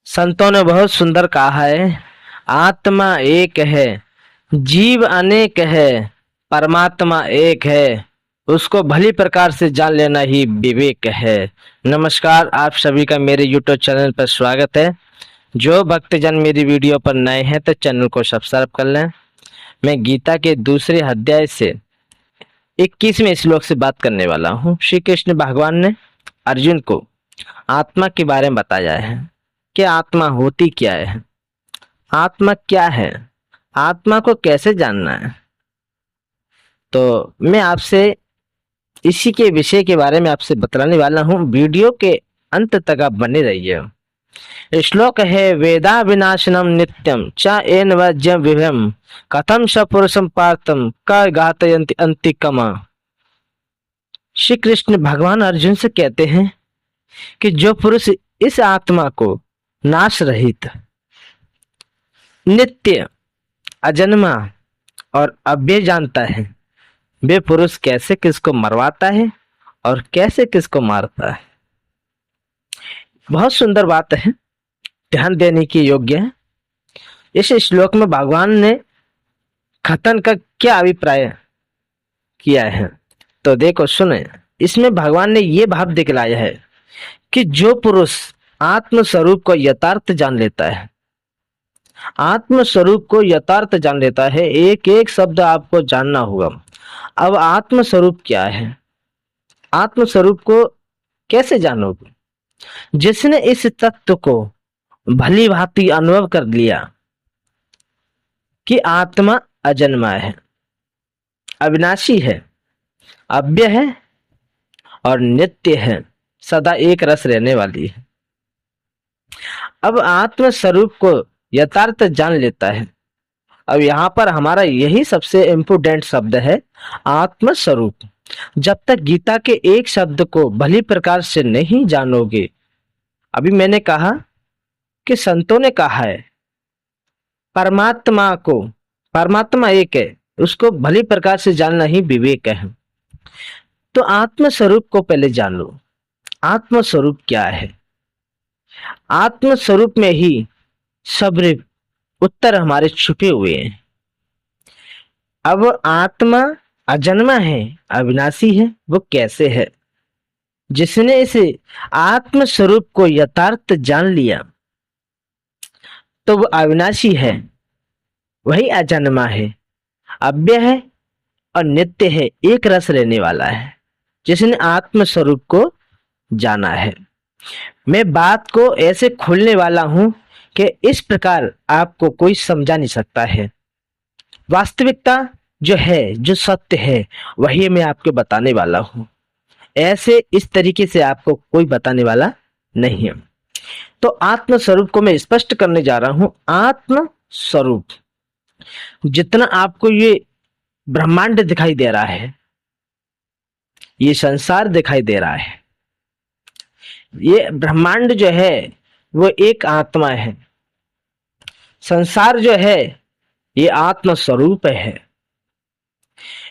संतों ने बहुत सुंदर कहा है, आत्मा एक है, जीव अनेक है, परमात्मा एक है, उसको भली प्रकार से जान लेना ही विवेक है। नमस्कार, आप सभी का मेरे यूट्यूब चैनल पर स्वागत है। जो भक्तजन मेरी वीडियो पर नए हैं तो चैनल को सब्सक्राइब कर लें। मैं गीता के दूसरे अध्याय से 21वें श्लोक से बात करने वाला हूँ। श्री कृष्ण भगवान ने अर्जुन को आत्मा के बारे में बताया है कि आत्मा होती क्या है, आत्मा क्या है, आत्मा को कैसे जानना है। तो मैं आपसे इसी के विषय के बारे में आपसे बतलाने वाला हूँ। वीडियो के अंत तक आप बने रहिए। श्लोक है, वेदा विनाशनम नित्यम च एन वज्यम विभम कथम स पुरुषम पार्थम क घातयन्ति अंतिकमा। श्री कृष्ण भगवान अर्जुन से कहते हैं कि जो पुरुष इस आत्मा को नाश रहित, नित्य, अजन्मा और अव्यय जानता है, वे पुरुष कैसे किसको मरवाता है और कैसे किसको मारता है। बहुत सुंदर बात है, ध्यान देने की योग्य है। इस श्लोक में भगवान ने खतन का क्या अभिप्राय किया है, तो देखो सुने। इसमें भगवान ने ये भाव दिखलाया है कि जो पुरुष आत्म स्वरूप को यथार्थ जान लेता है, आत्म स्वरूप को यथार्थ जान लेता है, एक एक शब्द आपको जानना होगा। अब आत्म स्वरूप क्या है, आत्म स्वरूप को कैसे जानोगे? जिसने इस तत्व को भली भांति अनुभव कर लिया कि आत्मा अजन्मा है, अविनाशी है, अव्यय है और नित्य है, सदा एक रस रहने वाली है। अब आत्म स्वरूप को यथार्थ जान लेता है। अब यहाँ पर हमारा यही सबसे इम्पोर्टेंट शब्द है, आत्म स्वरूप। जब तक गीता के एक शब्द को भली प्रकार से नहीं जानोगे, अभी मैंने कहा कि संतों ने कहा है परमात्मा को, परमात्मा एक है, उसको भली प्रकार से जानना ही विवेक है। तो आत्म स्वरूप को पहले जान लो। आत्म स्वरूप क्या है? आत्म स्वरूप में ही सब उत्तर हमारे छुपे हुए हैं। अब आत्मा अजन्मा है, अविनाशी है, वो कैसे है? जिसने इस आत्म स्वरूप को यथार्थ जान लिया तो वो अविनाशी है, वही अजन्मा है, अव्यय है और नित्य है, एक रस रहने वाला है, जिसने आत्म स्वरूप को जाना है। मैं बात को ऐसे खोलने वाला हूं कि इस प्रकार आपको कोई समझा नहीं सकता है। वास्तविकता जो है, जो सत्य है, वही मैं आपको बताने वाला हूं। ऐसे इस तरीके से आपको कोई बताने वाला नहीं है। तो आत्म स्वरूप को मैं स्पष्ट करने जा रहा हूं। आत्म स्वरूप, जितना आपको ये ब्रह्मांड दिखाई दे रहा है, ये संसार दिखाई दे रहा है, ये ब्रह्मांड जो है वो एक आत्मा है। संसार जो है ये आत्म स्वरूप है।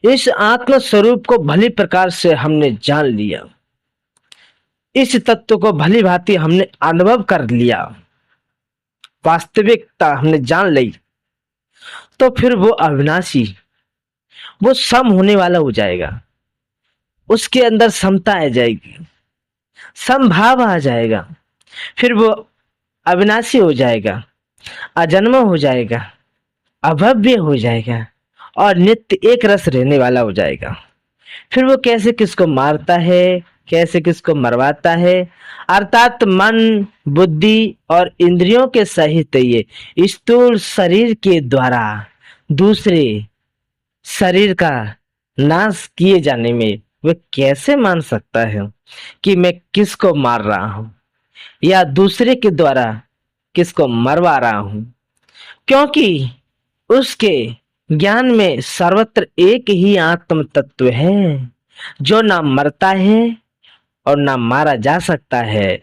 इस आत्म स्वरूप को भली प्रकार से हमने जान लिया, इस तत्व को भली भांति हमने अनुभव कर लिया, वास्तविकता हमने जान ली, तो फिर वो अविनाशी, वो सम होने वाला हो जाएगा। उसके अंदर समता आ जाएगी, समभाव आ जाएगा, फिर वो अविनाशी हो जाएगा, अजन्म हो जाएगा, अभव्य हो जाएगा और नित्य एक रस रहने वाला हो जाएगा। फिर वो कैसे किसको मारता है, कैसे किसको मरवाता है, अर्थात मन, बुद्धि और इंद्रियों के सहित ये स्थूल शरीर के द्वारा दूसरे शरीर का नाश किए जाने में वह कैसे मान सकता है कि मैं किसको मार रहा हूं या दूसरे के द्वारा किसको मरवा रहा हूं, क्योंकि उसके ज्ञान में सर्वत्र एक ही आत्म तत्व है, जो ना मरता है और ना मारा जा सकता है,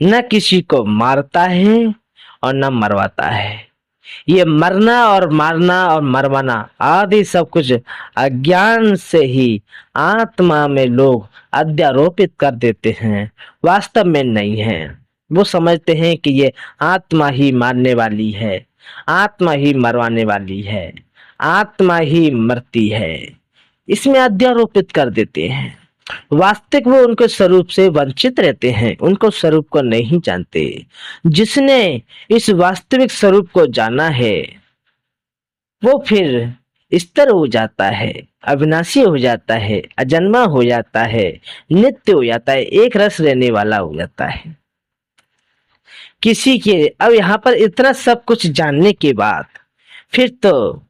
न किसी को मारता है और न मरवाता है। ये मरना और मारना और मरवाना आदि सब कुछ अज्ञान से ही आत्मा में लोग अध्यारोपित कर देते हैं, वास्तव में नहीं है। वो समझते हैं कि ये आत्मा ही मारने वाली है, आत्मा ही मरवाने वाली है, आत्मा ही मरती है, इसमें अध्यारोपित कर देते हैं। वास्तविक वो उनके स्वरूप से वंचित रहते हैं, उनको स्वरूप को नहीं जानते। जिसने इस वास्तविक स्वरूप को जाना है वो फिर स्थिर हो जाता है, अविनाशी हो जाता है, अजन्मा हो जाता है, नित्य हो जाता है, एक रस रहने वाला हो जाता है। किसी के अब यहाँ पर इतना सब कुछ जानने के बाद फिर तो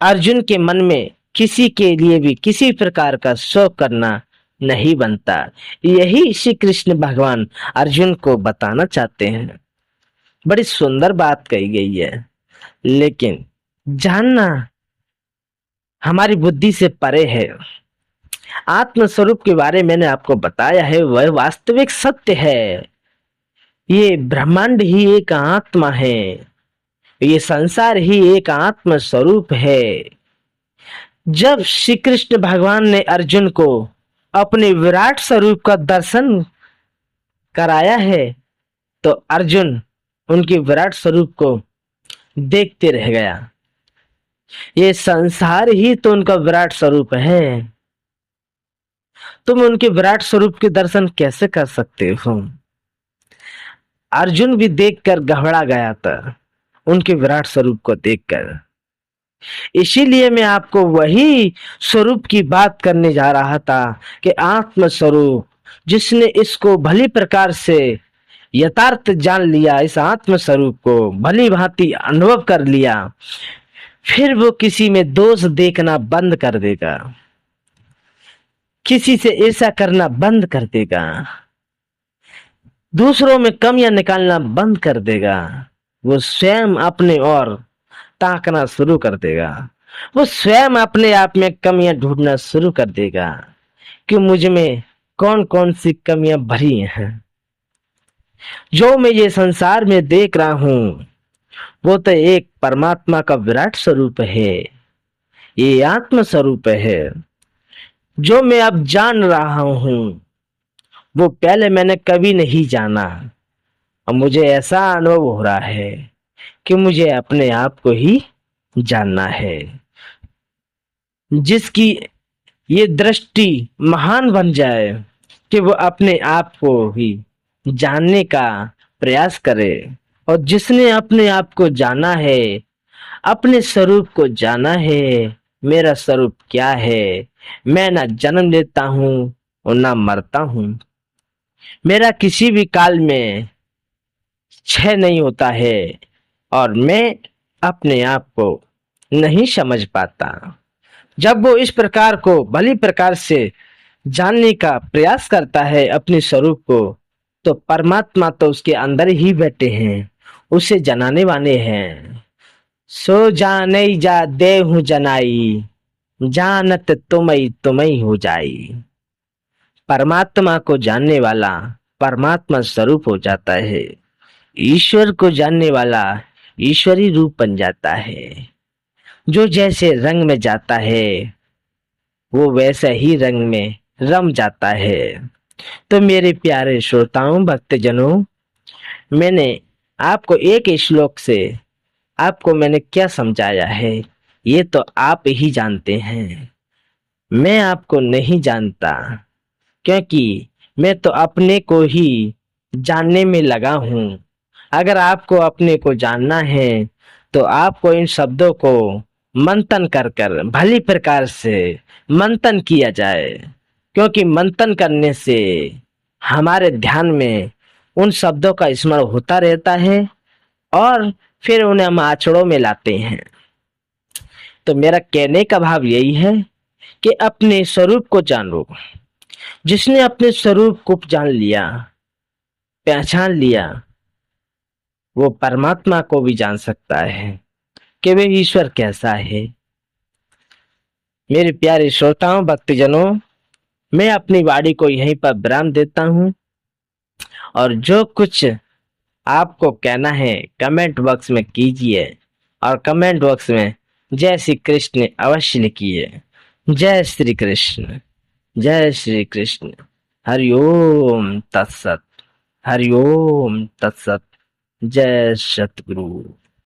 अर्जुन के मन में किसी के लिए भी किसी प्रकार का शोक करना नहीं बनता। यही श्री कृष्ण भगवान अर्जुन को बताना चाहते हैं। बड़ी सुंदर बात कही गई है, लेकिन जानना हमारी बुद्धि से परे है। आत्म स्वरूप के बारे में मैंने आपको बताया है, वह वास्तविक सत्य है। ये ब्रह्मांड ही एक आत्मा है, ये संसार ही एक आत्म स्वरूप है। जब श्री कृष्ण भगवान ने अर्जुन को अपने विराट स्वरूप का दर्शन कराया है तो अर्जुन उनके विराट स्वरूप को देखते रह गया। ये संसार ही तो उनका विराट स्वरूप है। तुम उनके विराट स्वरूप के दर्शन कैसे कर सकते हो? अर्जुन भी देखकर घबरा गया था उनके विराट स्वरूप को देखकर। इसीलिए मैं आपको वही स्वरूप की बात करने जा रहा था कि आत्म स्वरूप, जिसने इसको भली प्रकार से यथार्थ जान लिया, इस आत्म स्वरूप को भली भांति अनुभव कर लिया, फिर वो किसी में दोष देखना बंद कर देगा, किसी से ईर्ष्या करना बंद कर देगा, दूसरों में कमियां निकालना बंद कर देगा। वो स्वयं अपने ओर ताकना शुरू कर देगा। वो स्वयं अपने आप में कमियां ढूंढना शुरू कर देगा कि मुझ में कौन कौन सी कमियां भरी हैं। जो मैं ये संसार में देख रहा हूं वो तो एक परमात्मा का विराट स्वरूप है, ये आत्म स्वरूप है। जो मैं अब जान रहा हूं वो पहले मैंने कभी नहीं जाना। और मुझे ऐसा अनुभव हो रहा है कि मुझे अपने आप को ही जानना है। जिसकी ये दृष्टि महान बन जाए कि वो अपने आप को ही जानने का प्रयास करे, और जिसने अपने आप को जाना है, अपने स्वरूप को जाना है, मेरा स्वरूप क्या है, मैं ना जन्म लेता हूं और ना मरता हूं, मेरा किसी भी काल में क्षय नहीं होता है, और मैं अपने आप को नहीं समझ पाता। जब वो इस प्रकार को भली प्रकार से जानने का प्रयास करता है अपने स्वरूप को, तो परमात्मा तो उसके अंदर ही बैठे हैं, उसे जनाने वाले हैं। सो जाने जा देहु जनाई, जानत तुमई तुमई हो जाई। परमात्मा को जानने वाला परमात्मा स्वरूप हो जाता है, ईश्वर को जानने वाला ईश्वरी रूप बन जाता है। जो जैसे रंग में जाता है वो वैसे ही रंग में रम जाता है। तो मेरे प्यारे श्रोताओं, भक्तजनों, मैंने आपको एक श्लोक से आपको मैंने क्या समझाया है ये तो आप ही जानते हैं। मैं आपको नहीं जानता, क्योंकि मैं तो अपने को ही जानने में लगा हूं। अगर आपको अपने को जानना है तो आपको इन शब्दों को मंथन कर कर भली प्रकार से मंथन किया जाए, क्योंकि मंथन करने से हमारे ध्यान में उन शब्दों का स्मरण होता रहता है और फिर उन्हें हम आचरणों में लाते हैं। तो मेरा कहने का भाव यही है कि अपने स्वरूप को जानो। जिसने अपने स्वरूप को जान लिया, पहचान लिया, वो परमात्मा को भी जान सकता है कि वे ईश्वर कैसा है। मेरे प्यारे श्रोताओं, भक्तजनों, मैं अपनी वाणी को यहीं पर विराम देता हूं, और जो कुछ आपको कहना है कमेंट बॉक्स में कीजिए, और कमेंट बॉक्स में जय श्री कृष्ण अवश्य लिखिए। जय श्री कृष्ण, जय श्री कृष्ण। हरि ओम तत्सत। हरिओम तत्सत। जय सतगुरु।